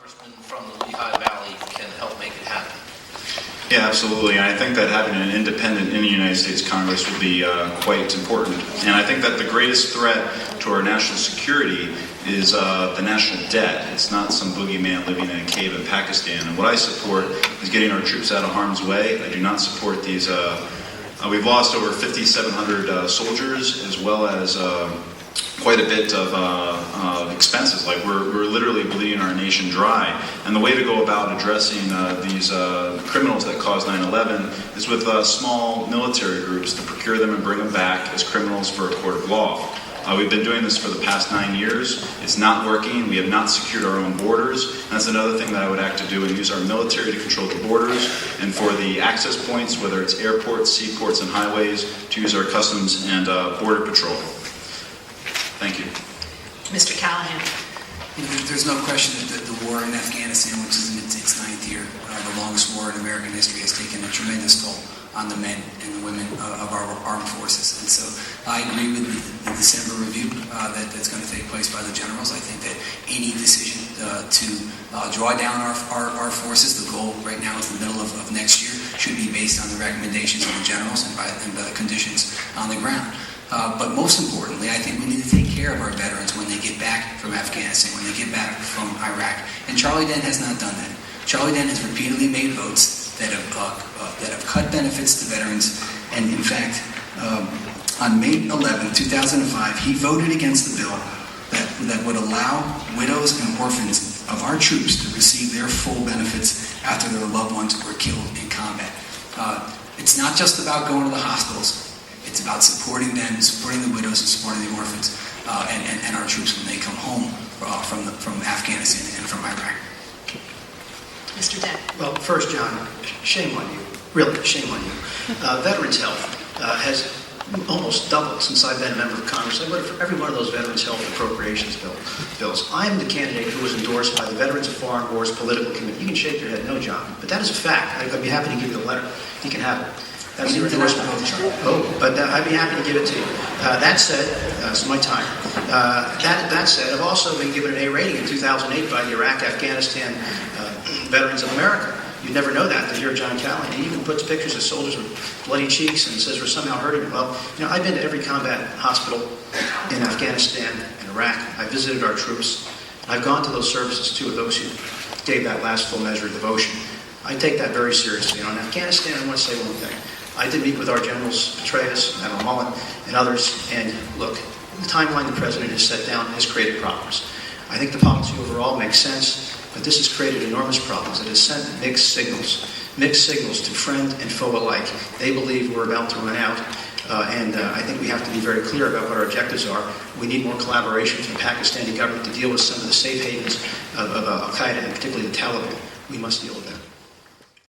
congressman from the Lehigh Valley can help make it happen. Yeah, absolutely. And I think that having an independent in the United States Congress would be quite important. And I think that the greatest threat to our national security is the national debt. It's not some boogeyman living in a cave in Pakistan. And what I support is getting our troops out of harm's way. I do not support these. We've lost over 5,700 soldiers, as well as quite a bit of expenses. Like we're literally bleeding our nation dry. And the way to go about addressing these criminals that caused 9/11 is with small military groups to procure them and bring them back as criminals for a court of law. We've been doing this for the past 9 years. It's not working. We have not secured our own borders. And that's another thing that I would act to do, and use our military to control the borders, and for the access points, whether it's airports, seaports, and highways, to use our customs and border patrol. Thank you. Mr. Callahan. There's no question that the war in Afghanistan, which is in its 9th year, the longest war in American history, has taken a tremendous toll on the men and the women of our armed forces. And so I agree with the December review that's going to take place by the generals. I think that any decision to draw down our forces, the goal right now is the middle of next year, should be based on the recommendations of the generals and by the conditions on the ground. But most importantly, I think we need to take care of our veterans when they get back from Afghanistan, when they get back from Iraq. And Charlie Dent has not done that. Charlie Dent has repeatedly made votes that have cut benefits to veterans. And in fact, on May 11, 2005, he voted against the bill that would allow widows and orphans of our troops to receive their full benefits after their loved ones were killed in combat. It's not just about going to the hospitals. It's about supporting them, supporting the widows, and supporting the orphans and our troops when they come home from Afghanistan and from Iraq. Mr. Dent. Well, first, John, shame on you. Really, shame on you. Veterans Health has almost doubled since I've been a member of Congress. I voted for every one of those Veterans Health appropriations bills. I'm the candidate who was endorsed by the Veterans of Foreign Wars Political Committee. You can shake your head, no, John, but that is a fact. I'd be happy to give you the letter. You can have it. That's your endorsement. Oh, but I'd be happy to give it to you. That said, it's my time. That said, I've also been given an A rating in 2008 by the Iraq-Afghanistan Veterans of America. You'd never know that you're John Callahan. He even puts pictures of soldiers with bloody cheeks and says we're somehow hurting them. Well, I've been to every combat hospital in Afghanistan and Iraq. I visited our troops. I've gone to those services, too, of those who gave that last full measure of devotion. I take that very seriously. And on Afghanistan, I want to say one thing. I did meet with our generals, Petraeus, Admiral Mullen, and others, and look, the timeline the President has set down has created problems. I think the policy overall makes sense, but this has created enormous problems. It has sent mixed signals to friend and foe alike. They believe we're about to run out, and I think we have to be very clear about what our objectives are. We need more collaboration from the Pakistani government to deal with some of the safe havens of Al-Qaeda, and particularly the Taliban. We must deal with that.